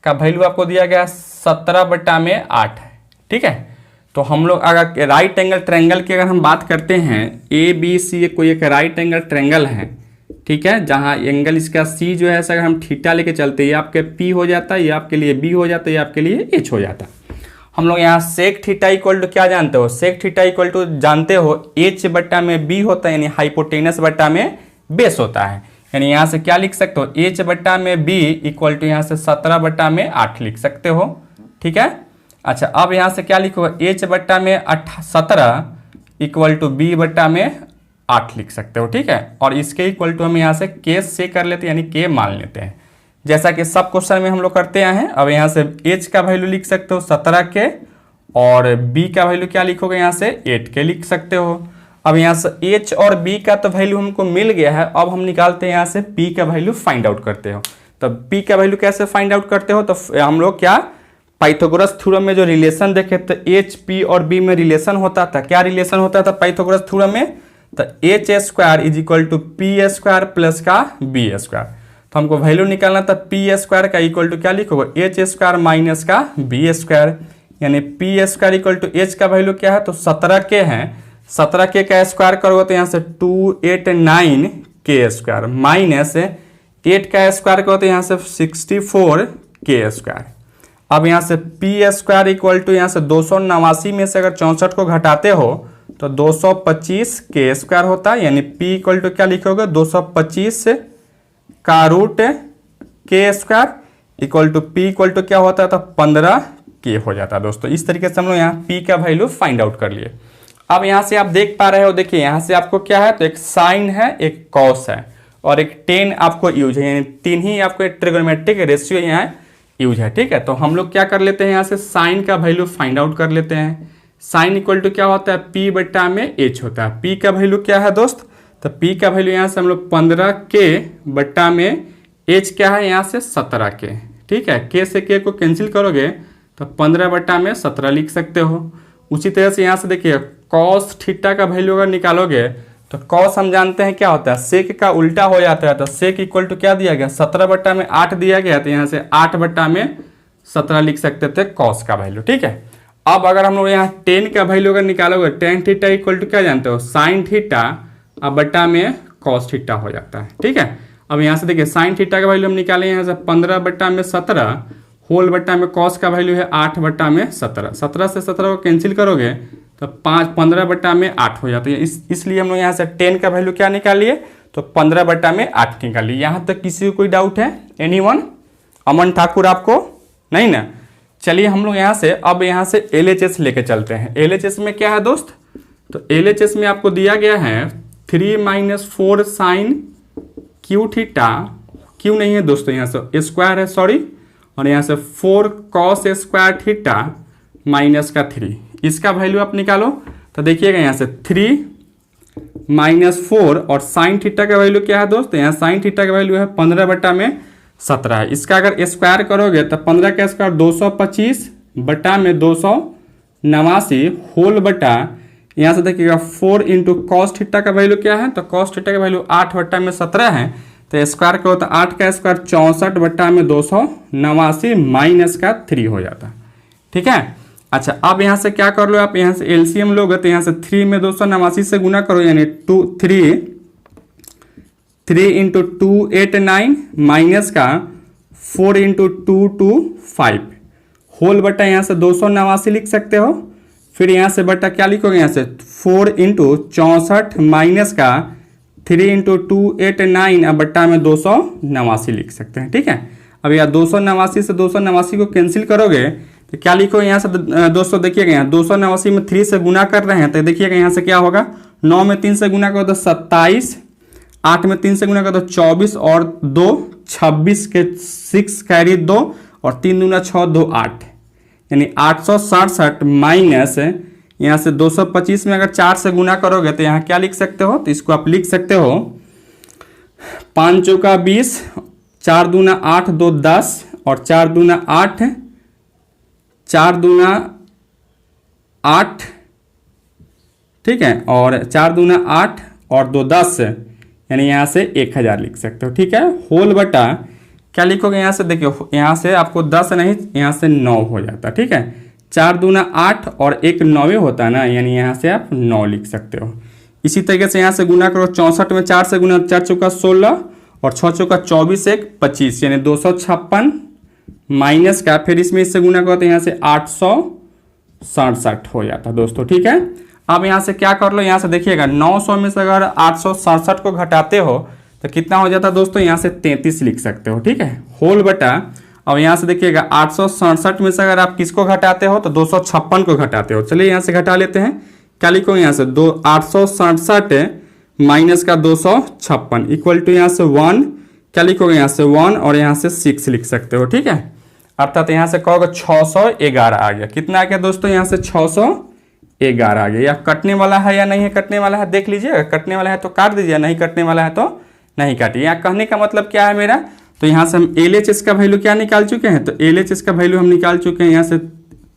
का वैल्यू आपको दिया गया 17 बटा में 8 है। ठीक है, तो हम लोग अगर राइट एंगल ट्रायंगल की अगर हम बात करते हैं, ABC कोई एक राइट एंगल ट्रायंगल है। ठीक है, जहाँ एंगल इसका C जो है अगर हम थीटा लेके चलते हैं, ये आपके P हो जाता है, ये आपके लिए B हो जाता है, ये आपके लिए H हो जाता है। हम लोग यहाँ सेक थीटा इक्वल टू क्या जानते हो? सेक थीटा इक्वल टू जानते हो H बटा में B होता है, यानी हाइपोटेनस बटा में बेस होता है। यानी यहाँ से क्या लिख सकते हो? H बटा में B इक्वल टू यहाँ से 17 बटा में 8 लिख सकते हो। ठीक है, अच्छा अब यहाँ से क्या लिखोगे? H बटा में 17 इक्वल टू B बटा में 8 लिख सकते हो। ठीक है, और इसके इक्वल टू हम यहाँ से K से कर लेते हैं, यानी K मान लेते हैं, जैसा कि सब क्वेश्चन में हम लोग करते हैं। अब यहाँ से H का वैल्यू लिख सकते हो 17K, और B का वैल्यू क्या लिखोगे? यहाँ से 8K लिख सकते हो। अब यहाँ से H और B का तो वैल्यू हमको मिल गया है, अब हम निकालते हैं यहाँ से P का वैल्यू फाइंड आउट करते हो। तो P का वैल्यू कैसे फाइंड आउट करते हो? तो हम लोग क्या पाइथागोरस थ्योरम में जो रिलेशन देखे तो H P और B में रिलेशन होता था। क्या रिलेशन होता था पाइथागोरस थ्योरम में? तो H square is equal to P square plus का बी स्क्वायर। तो हमको वैल्यू निकालना था पी स्क्वायर का इक्वल टू क्या लिखोगे? एच स्क्वायर माइनस का बी स्क्वायर, यानी P square equal to H का वैल्यू क्या है? तो 17 के है, 17k का स्क्वायर करोगे तो यहाँ से 289k² माइनस 8 का स्क्वायर करो तो यहाँ से 64k²। अब यहाँ से p² इक्वल टू यहाँ से 289 में से अगर 64 को घटाते हो तो 225k² होता है, यानी p इक्वल टू क्या लिखोगे 225 का root k² equal to p equal to क्या होता है तो 15k हो जाता है दोस्तों। इस तरीके से हम लोग यहाँ p का वैल्यू फाइंड आउट कर लिए। अब यहाँ से आप देख पा रहे हो, देखिए यहाँ से आपको क्या है तो एक साइन है, एक कॉस है और एक टेन आपको यूज है, यानी तीन ही आपको ट्रिगोनोमेट्रिक रेशियो यहाँ यूज है। ठीक है, तो हम लोग क्या कर लेते हैं यहाँ से साइन का वैल्यू फाइंड आउट कर लेते हैं। साइन इक्वल टू क्या होता है p बट्टा में h होता है। p का वैल्यू क्या है दोस्त, तो p का वैल्यू यहाँ से हम लोग 15k बट्टा में h क्या है यहाँ से 17k। ठीक है, k से k को कैंसिल करोगे तो 15 बट्टा में 17 लिख सकते हो। उसी तरह से यहाँ से देखिए कॉस थीटा का वैल्यू अगर निकालोगे तो कॉस हम जानते हैं क्या होता है सेक का उल्टा हो जाता है, तो सेक इक्वल टू क्या दिया गया 17 बट्टा में 8 दिया गया, तो यहाँ से 8 बट्टा में 17 लिख सकते थे कॉस का वैल्यू। ठीक है, अब अगर हम लोग यहाँ टेन का वैल्यू अगर निकालोगे टेन थीटा इक्वल टू क्या जानते हो साइन थीटा अब बट्टा में कॉस थीटा हो जाता है। ठीक है, अब यहाँ से देखिए साइन थीटा का वैल्यू हम निकाले यहाँ से 15 बट्टा में 17 होल बट्टा में कॉस का वैल्यू है 8 बट्टा में 17। 17 से 17 को कैंसिल करोगे तो 15 बट्टा में 8 हो जाता है। इसलिए हम लोग यहाँ से 10 का वैल्यू क्या निकालिए तो 15 बट्टा में 8 निकालिए। यहाँ तक किसी को कोई डाउट है? एनीवन? अमन ठाकुर आपको नहीं ना? चलिए हम लोग यहाँ से अब यहाँ से LHS लेके चलते हैं। LHS में क्या है दोस्त, तो LHS में आपको दिया गया है 3 - 4 साइन क्यू थीटा, क्यू नहीं है दोस्तों यहाँ से स्क्वायर है सॉरी, और यहाँ से 4 कॉस स्क्वायर थीटा माइनस का 3, इसका वैल्यू आप निकालो तो देखिएगा यहाँ से 3 - 4 और साइन थीटा का वैल्यू क्या है दोस्त, यहाँ साइन थीटा का वैल्यू है 15 बट्टा में 17 है। इसका अगर स्क्वायर करोगे तो 15 का स्क्वायर 225 बट्टा में 289 होल बट्टा यहाँ से देखिएगा 4 इंटू कॉस थीटा का वैल्यू क्या है तो कॉस थीटा का वैल्यू 8 बट्टा में 17 है, तो स्क्वायर करो तो 8 का स्क्वायर 64 बट्टा में 289 माइनस का 3 हो जाता है। ठीक है, अच्छा अब यहाँ से क्या कर लो आप, यहाँ से एलसीएम लोगे तो यहाँ से 3 में 289 से गुना करो, यानी 3 इंटू 289 माइनस का 4 इंटू 225 होल बट्टा यहाँ से 289 लिख सकते हो। फिर यहाँ से बट्टा क्या लिखोगे यहाँ से 4 इंटू 64 माइनस का 3 इंटू 289 अब बट्टा में 289 लिख सकते हैं। ठीक है, अब यहाँ 289 से 289 को कैंसिल करोगे तो क्या लिखो यहाँ से दोस्तों देखिएगा यहाँ 289 में 3 से गुना कर रहे हैं तो देखिएगा यहाँ से क्या होगा 9 में 3 से गुना करो तो 27, 8 में 3 से गुना करो तो 24 और 2 26 के 6 कैरी 2 और 3 दूना 6 2 8, यानी 867 माइनस यहाँ से 225 में अगर 4 से गुना करोगे तो यहाँ क्या लिख सकते हो, तो इसको आप लिख सकते हो 5 चौका 20, 4 दूना 8 2 10 और 4 दूना 8, 4 दूना 8, ठीक है, और 4 दूना 8 और 2 10, यानी यहाँ से 1000 लिख सकते हो। ठीक है, होल बटा क्या लिखोगे यहाँ से देखियो यहाँ से आपको 10 नहीं यहाँ से 9 हो जाता है। ठीक है, 4 दूना 8 और 1 9 होता है ना, यानी यहाँ से आप 9 लिख सकते हो। इसी तरीके से यहाँ से गुना करो 64 में 4 से गुना 4 चौका 16 और 6 चौका 24 1 25, यानी 256 माइनस का फिर इसमें इससे गुना करो तो यहाँ से 867 हो जाता है दोस्तों। ठीक है, अब यहाँ से क्या कर लो, यहाँ से देखिएगा 900 में से अगर 867 को घटाते हो तो कितना हो जाता है दोस्तों, यहाँ से 33 लिख सकते हो। ठीक है, होल बटा अब यहाँ से देखिएगा 867 में से अगर आप किसको घटाते हो तो 256 को घटाते हो। चलिए यहाँ से घटा लेते हैं, क्या लिखो यहाँ से 867 माइनस का 256 इक्वल टू यहाँ से 1, क्या लिखोगे यहाँ से 1 और यहाँ से 6 लिख सकते हो। ठीक है, अर्थात यहाँ से कहोगे 611 आ गया। कितना आ गया दोस्तों, यहाँ से 611 आ गया। या कटने वाला है या नहीं है, कटने वाला है देख लीजिए, कटने वाला है तो काट दीजिए, नहीं कटने वाला है तो नहीं काटिए। यहाँ कहने का मतलब क्या है मेरा, तो यहाँ से हम LHS का वैल्यू क्या निकाल चुके हैं, तो LHS का वैल्यू हम निकाल चुके हैं यहाँ से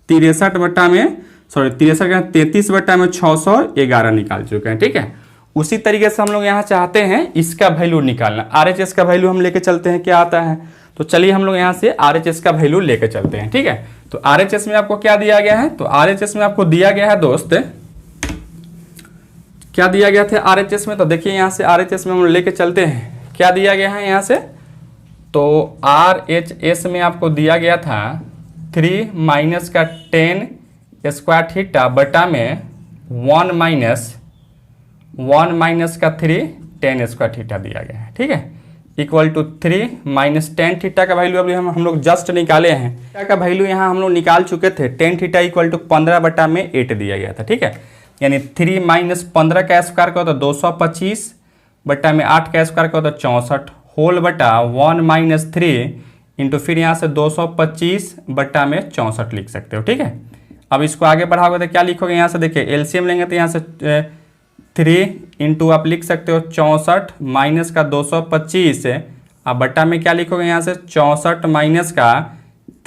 33 बट्टा में 33 बट्टा में 611 निकाल चुके हैं। ठीक है, उसी तरीके से हम लोग यहाँ चाहते हैं इसका वैल्यू निकालना, RHS का वैल्यू हम लेके चलते हैं क्या आता है, तो चलिए हम लोग यहाँ से RHS का वैल्यू लेके चलते हैं। ठीक है, तो RHS में आपको क्या दिया गया है, तो RHS में आपको दिया गया है दोस्त क्या दिया गया था RHS में, तो देखिए यहाँ से RHS में हम लेके चलते हैं, क्या दिया गया है यहाँ से, तो RHS में आपको दिया गया था 3 माइनस का 10 स्क्वायर थीटा बटा में 1 माइनस का 3 10 स्क्वायर थीटा दिया गया है, ठीक है, इक्वल टू 3 माइनस 10 थीटा का वैल्यू अभी हम लोग जस्ट निकाले हैं, थीटा का वैल्यू यहाँ हम लोग निकाल चुके थे, 10 थीटा इक्वल टू 15 बटा में 8 दिया गया था, ठीक है, यानी 3 माइनस 15 का स्क्वायर का होता 225 बटा में 8 का स्क्वायर का होता 64 होल बटा 1 माइनस 3 इंटू फिर यहाँ से 225 बटा में 64 लिख सकते हो, ठीक है। अब इसको आगे बढ़ाओगे तो क्या लिखोगे, यहाँ से देखिए एलसीएम लेंगे तो यहाँ से 3 इंटू आप लिख सकते हो 64 माइनस का 225, अब बटा में क्या लिखोगे यहाँ से 64 माइनस का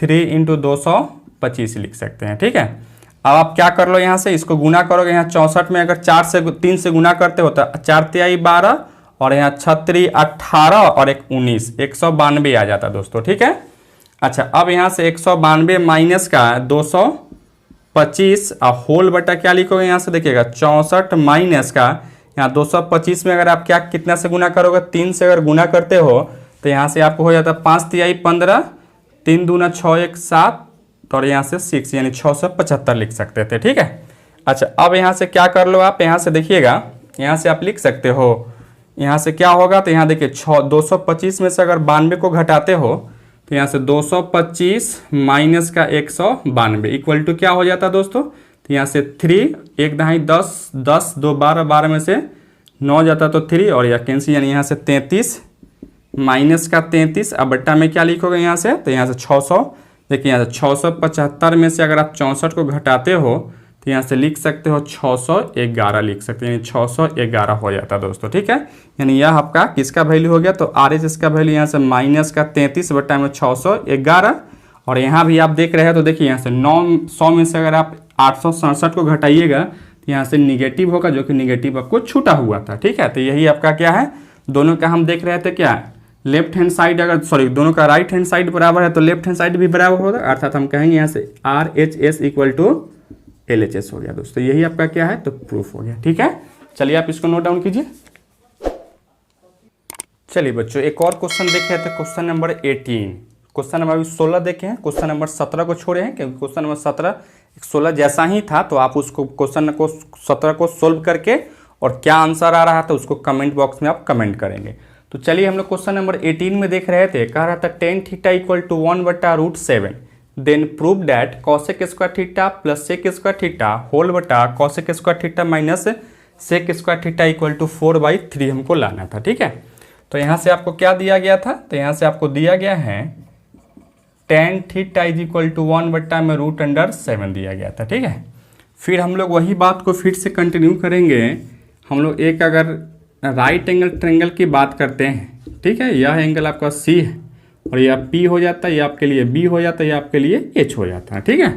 3 इंटू 225 लिख सकते हैं, ठीक है। अब आप क्या कर लो, यहाँ से इसको गुना करोगे, यहाँ 64 में अगर 3 से गुना करते हो तो 4 तिहाई 12 और यहाँ 6 18 और 1 19, 192 आ जाता दोस्तों, ठीक है। अच्छा अब यहाँ से 192 माइनस का 225 और होल बटा क्या लिखोगे, यहाँ से देखिएगा 64 माइनस का यहाँ 225 में अगर आप क्या कितना से गुना करोगे, 3 से अगर गुना करते हो तो यहाँ से आपको हो जाता है 5 तिहाई 15, 3 दूना 6 1 7 और यहाँ से 6 यानी 675 लिख सकते थे, ठीक है। अच्छा अब यहाँ से क्या कर लो आप, यहाँ से देखिएगा, यहाँ से आप लिख सकते हो, यहाँ से क्या होगा तो यहाँ देखिए 225 में से अगर 92 को घटाते हो तो यहाँ से 225 माइनस का 192 इक्वल टू क्या हो जाता है दोस्तों, तो यहाँ से 3 1 दहाई 10 10 2 12 12 में से 9 जाता तो 3 और यह कैंसिल, यानी यहाँ से 33 माइनस का 33, अब बट्टा में क्या लिखोगे यहाँ से, तो यहाँ से 600, देखिए यहाँ से 675 में से अगर आप 64 को घटाते हो तो यहाँ से लिख सकते हो 611 लिख सकते हैं, यानी 611 हो जाता है दोस्तों, ठीक है। यानी यह आपका किसका वैल्यू हो गया, तो RHS का वैल्यू यहाँ से माइनस का 33 बटा में 611 और यहाँ भी आप देख रहे हैं तो देखिए यहाँ से 900 में से अगर आप 867 को घटाइएगा तो यहाँ से निगेटिव होगा, जो कि निगेटिव आपको छूटा हुआ था, ठीक है। तो यही आपका क्या है, दोनों का हम देख रहे थे क्या, लेफ्ट हैंड साइड अगर सॉरी दोनों का राइट हैंड साइड बराबर है तो लेफ्ट हैंड साइड भी बराबर होगा, अर्थात हम कहेंगे यहाँ से RHS इक्वल टू LHS हो गया दोस्तों, यही आपका क्या है तो प्रूफ हो गया, ठीक है। चलिए आप इसको नोट डाउन कीजिए। चलिए बच्चों एक और क्वेश्चन देखे थे, क्वेश्चन नंबर 18, क्वेश्चन नंबर 16 देखे हैं, क्वेश्चन नंबर 17 को छोड़े हैं क्योंकि क्वेश्चन नंबर 17 16 जैसा ही था, तो आप उसको क्वेश्चन को 17 को सोल्व करके और क्या आंसर आ रहा था उसको कमेंट बॉक्स में आप कमेंट करेंगे। तो चलिए हम लोग क्वेश्चन नंबर 18 में देख रहे थे, कह रहा था tan theta equal to 1/√7 then prove that cosec square theta plus sec square theta whole बटा cosec square theta minus sec square theta equal to 4/3 हमको लाना था, ठीक है। तो यहाँ से आपको क्या दिया गया था, तो यहाँ से आपको दिया गया है tan theta is equal to 1/√7 दिया गया था, ठीक है। फिर हम लोग वही बात को फिर से कंटिन्यू करेंगे, हम लोग एक अगर राइट एंगल ट्रायंगल की बात करते हैं, ठीक है, यह एंगल आपका C है और यह P हो जाता है, यह आपके लिए B हो जाता है, यह आपके लिए H हो जाता है, ठीक है।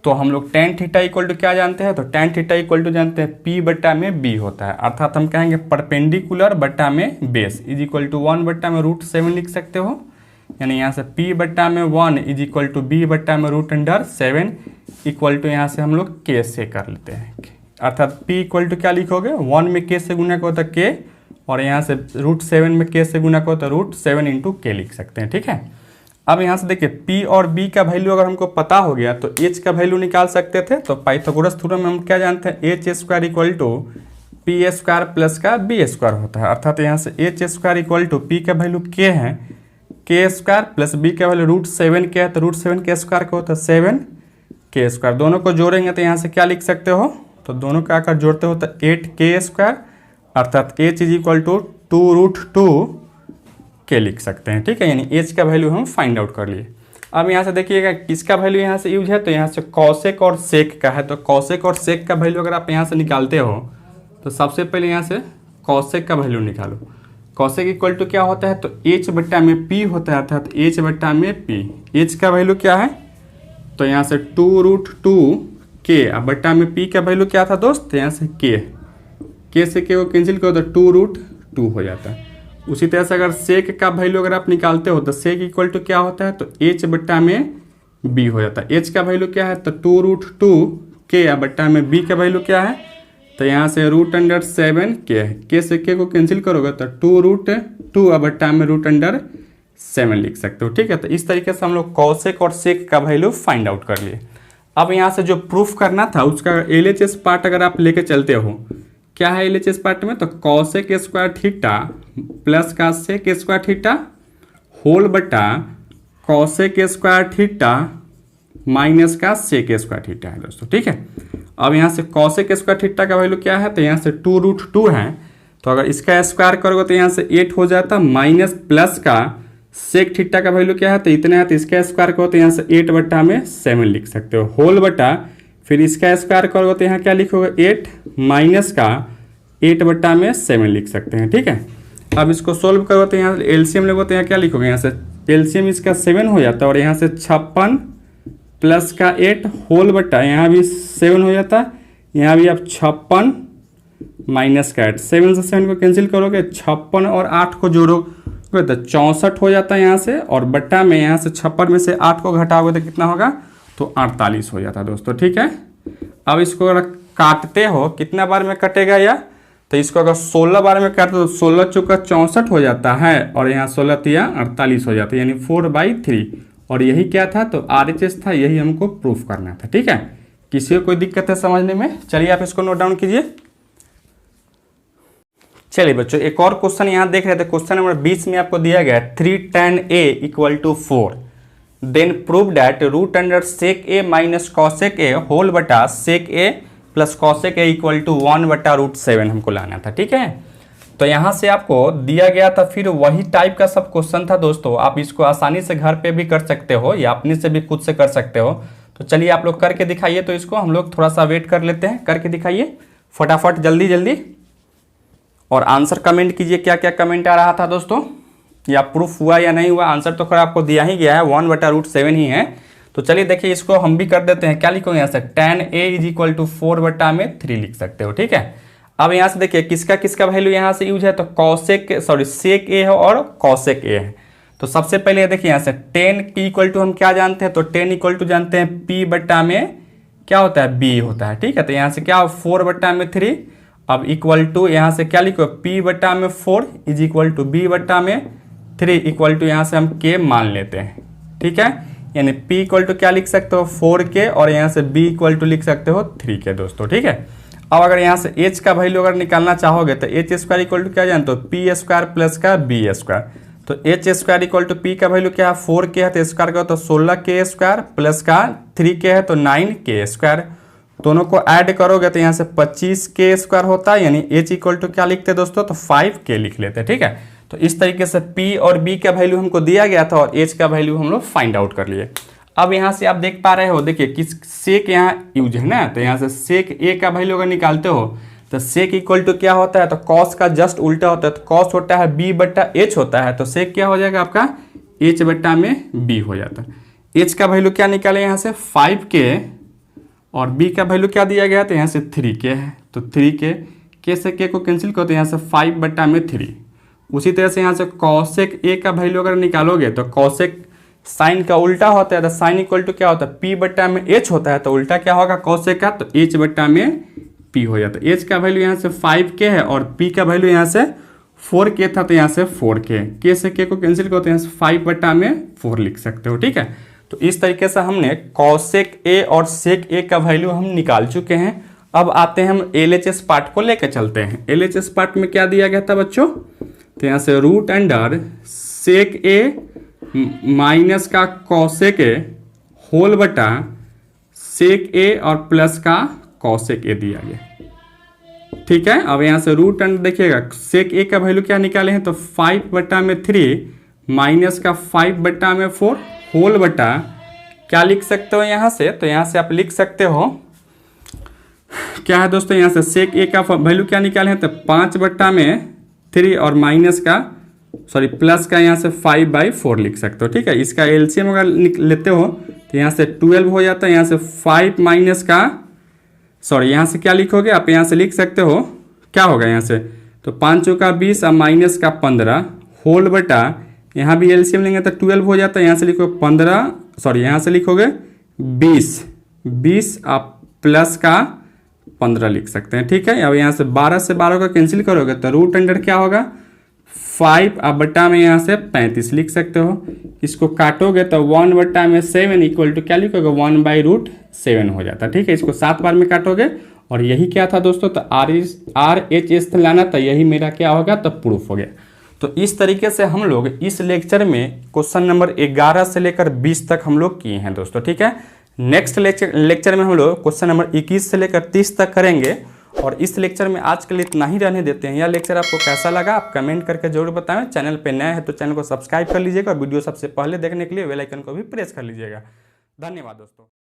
तो हम लोग tan थीटा इक्वल टू क्या जानते हैं, तो tan थीटा इक्वल टू जानते हैं P बटा में B होता है, अर्थात हम कहेंगे परपेंडिकुलर बटा में बेस इज इक्वल टू 1/√7 लिख सकते हो, यानी यहाँ से P बटा में 1 इज इक्वल टू B बटा में √7 इक्वल टू यहाँ से हम लोग K से कर लेते हैं, अर्थात P इक्वल टू क्या लिखोगे, 1 में K से गुना का होता है K और यहाँ से √7 में K से गुना का होता है √7 इंटू K लिख सकते हैं, ठीक है। अब यहाँ से देखिए P और B का वैल्यू अगर हमको पता हो गया तो H का वैल्यू निकाल सकते थे, तो पाइथागोरस थ्योरम में हम क्या जानते हैं, H square equal to P square plus का B स्क्वायर होता है, अर्थात यहाँ से H square equal to P का वैल्यू K है, K स्क्वायर प्लस B का वैल्यू √7 K है, तो √7 K स्क्वायर का होता है 7 K स्क्वायर, दोनों को जोड़ेंगे तो यहाँ से क्या लिख सकते हो, तो दोनों का आकर जोड़ते हो तो 8K स्क्वायर अर्थात H is equal to 2√2K लिख सकते हैं, ठीक है, यानी H का वैल्यू हम फाइंड आउट कर लिए। अब यहाँ से देखिएगा किसका वैल्यू यहाँ से यूज है, तो यहाँ से कॉसेक और सेक का है, तो कॉसेक और सेक का वैल्यू अगर आप यहाँ से निकालते हो तो सबसे पहले यहाँ से कॉसेक का वैल्यू निकालो, कॉसेक इक्वल टू क्या होता है, तो H बट्टा में P होता है, अर्थात H बट्टा में P, H का वैल्यू क्या है, तो यहाँ से 2√2K अब बट्टा में P का वैल्यू क्या था दोस्त, यहाँ से K से K को कैंसिल करो तो 2√2 हो जाता है। उसी तरह से अगर सेक का वैल्यू अगर आप निकालते हो तो सेक इक्वल टू क्या होता है, तो H बट्टा में B हो जाता है, H का वैल्यू क्या है, तो 2√2K बट्टा में B का वैल्यू क्या है, तो यहाँ से √7 के है, के से के को कैंसिल करोगे तो 2√2 अब बट्टा में √7 लिख सकते हो। ठीक है, तो इस तरीके से हम लोग कॉसेक और सेक का वैल्यू फाइंड आउट कर लिए। अब यहाँ से जो प्रूफ करना था उसका LHS पार्ट अगर आप लेके चलते हो, क्या है LHS पार्ट में, तो कॉसेक स्क्वायर थीटा प्लस का सेक स्क्वायर थीटा होल बटा कॉसेक स्क्वायर थीटा माइनस का सेक स्क्वायर थीटा है दोस्तों। ठीक है, अब यहाँ से कॉसेक स्क्वायर थीटा का वैल्यू क्या है, तो यहाँ से 2√2 है, तो अगर इसका स्क्वायर करोगे तो यहाँ से 8 हो जाता, माइनस प्लस का सेक थीटा का वैल्यू क्या है, तो इतना है, तो इसका स्क्वायर करो तो यहाँ से 8 बट्टा में 7 लिख सकते हो, होल बटा फिर इसका स्क्वायर करोगे तो यहाँ क्या लिखोगे 8 माइनस का 8 बट्टा में 7 लिख सकते हैं। ठीक है, अब इसको सोल्व करोगे तो यहाँ एलसीएम लोगे तो यहाँ क्या लिखोगे, यहाँ से एलसीएम इसका 7 हो जाता है और यहाँ से 56 प्लस का 8 होल बट्टा यहाँ भी 7 हो जाता है, यहाँ भी आप 56 माइनस का 8, 7 से 7 को कैंसिल करोगे, 56 और 8 को जोड़ोगे तो 64 हो जाता है यहाँ से, और बट्टा में यहाँ से 56 में से 8 को घटाओगे तो कितना होगा, तो 48 हो जाता है दोस्तों। ठीक है, अब इसको अगर काटते हो कितना बार में कटेगा या, तो इसको अगर 16 बार में काटते तो 16 चौका 64 हो जाता है और यहाँ 16 तिया 48 हो जाता है, यानी 4/3। और यही क्या था, तो RHS था, यही हमको प्रूफ करना था। ठीक है, किसी को कोई दिक्कत है समझने में, चलिए आप इसको नोट डाउन कीजिए। चलिए बच्चों एक और क्वेश्चन यहाँ देख रहे थे, क्वेश्चन नंबर 20 में आपको दिया गया 3 tan A = 4, then prove that √sec A minus cosec A whole बटा sec A plus cosec A = 1 बटा √7 हमको लाना था। ठीक है, तो यहाँ से आपको दिया गया था, फिर वही टाइप का सब क्वेश्चन था दोस्तों, आप इसको आसानी से घर पे भी कर सकते हो या अपने से भी खुद से कर सकते हो। तो चलिए आप लोग करके दिखाइए, तो इसको हम लोग थोड़ा सा वेट कर लेते हैं, करके दिखाइए फटाफट जल्दी जल्दी, और आंसर कमेंट कीजिए क्या क्या कमेंट आ रहा था दोस्तों, या प्रूफ हुआ या नहीं हुआ। आंसर तो खैर आपको दिया ही गया है, 1 बटा √7 ही है। तो चलिए देखिए इसको हम भी कर देते हैं, क्या लिखोगे यहाँ से tan A = 4 बटा में 3 लिख सकते हो। ठीक है, अब यहाँ से देखिए किसका किसका वैल्यू यहाँ से यूज है, तो सेक A है और cosec A है। तो सबसे पहले देखिए यहाँ से 10 की इक्वल टू हम क्या जानते हैं, तो 10 इक्वल टू जानते हैं P बट्टा में क्या होता है, B होता है। ठीक है, तो यहाँ से क्या 4 बट्टा में 3, अब इक्वल टू यहाँ से क्या लिखो P बट्टा में 4 = B बट्टा में 3 इक्वल टू यहाँ से हम K मान लेते हैं। ठीक है, यानी P = क्या लिख सकते हो 4K और यहाँ से B = लिख सकते हो 3K दोस्तों। ठीक है, अब अगर यहाँ से H का वैल्यू अगर निकालना चाहोगे तो H² = क्या जानते हो, P² प्लस का B²। तो H² = P का वैल्यू क्या है 4K है, तो स्क्वायर करो तो 16K² प्लस का 3K है तो 9K², दोनों को ऐड करोगे तो यहाँ से 25K² होता है, यानी H = क्या लिखते हैं दोस्तों, तो 5K लिख लेते हैं। ठीक है, तो इस तरीके से P और B का वैल्यू हमको दिया गया था और H का वैल्यू हम लोग फाइंड आउट कर लिए। अब यहाँ से आप देख पा रहे हो, देखिए किस सेक यहाँ यूज है ना, तो यहाँ से सेक A का वैल्यू अगर निकालते हो तो सेक = क्या होता है, तो कॉस का जस्ट उल्टा होता है, तो कॉस होता है B बट्टा H होता है, तो सेक क्या हो जाएगा आपका H बट्टा में B हो जाता है। H का वैल्यू क्या निकाले यहाँ से 5K और B का वैल्यू क्या दिया गया, तो यहाँ से 3K है, तो 3K, K से K को कैंसिल करो तो यहाँ से 5 बट्टा में 3। उसी तरह से यहाँ से कॉसेक A का वैल्यू अगर निकालोगे तो कॉसेक साइन का उल्टा होता है, तो साइन = क्या होता है P बट्टा में H होता है, तो उल्टा क्या होगा कॉसेक का, तो H बट्टा में P हो जाता है। H का वैल्यू यहाँ से 5K है और P का वैल्यू यहाँ से 4K था, तो यहाँ से 4K, K से K को कैंसिल करो तो यहाँ से 5 बट्टा में 4 लिख सकते हो। ठीक है, तो इस तरीके से हमने कॉसेक A और सेक A का वैल्यू हम निकाल चुके हैं। अब आते हैं हम LHS पार्ट को लेकर चलते हैं। LHS पार्ट में क्या दिया गया था बच्चों, तो यहाँ से √sec A माइनस का cosec A होल बटा sec A और प्लस का cosec A दिया गया। ठीक है, अब यहाँ से रूट अंडर देखिएगा sec A का वैल्यू क्या निकाले हैं, तो 5 बटा में 3 माइनस का 5 बटा में 4 होल बटा क्या लिख सकते हो यहाँ से, तो यहाँ से आप लिख सकते हो क्या है दोस्तों, यहाँ से सेक A का वैल्यू क्या निकाले हैं, तो 5 बट्टा में 3 और माइनस का प्लस का यहाँ से 5/4 लिख सकते हो। ठीक है, इसका एलसीएम अगर लेते हो तो यहाँ से 12 हो जाता है, यहाँ से 5 माइनस का यहाँ से क्या लिखोगे आप, यहाँ से लिख सकते हो क्या होगा यहाँ से, तो 5 चौका 20 और माइनस का 15 होल बटा यहाँ भी एलसीएम लेंगे तो 12 हो जाता है, यहाँ से लिखो 15 यहाँ से लिखोगे 20 आप प्लस का 15 लिख सकते हैं। ठीक है, अब यहाँ से 12 से 12 का कैंसिल करोगे तो रूट अंडर क्या होगा 5, अब बट्टा में यहाँ से 35 लिख सकते हो। इसको काटोगे तो 1 बट्टा में 7 इक्वल टू क्या लिखोगे 1/√7 हो जाता है। ठीक है, इसको 7 बार में काटोगे और यही क्या था दोस्तों, तो RHS लाना था, यही मेरा क्या होगा तो प्रूफ हो गया। तो इस तरीके से हम लोग इस लेक्चर में क्वेश्चन नंबर 11 से लेकर 20 तक हम लोग किए हैं दोस्तों। ठीक है, नेक्स्ट लेक्चर में हम लोग क्वेश्चन नंबर 21 से लेकर 30 तक करेंगे। और इस लेक्चर में आज के लिए इतना ही रहने देते हैं। यह लेक्चर आपको कैसा लगा आप कमेंट करके जरूर बताएं। चैनल पे नए हैं तो चैनल को सब्सक्राइब कर लीजिएगा और वीडियो सबसे पहले देखने के लिए बेल आइकन को भी प्रेस कर लीजिएगा। धन्यवाद दोस्तों।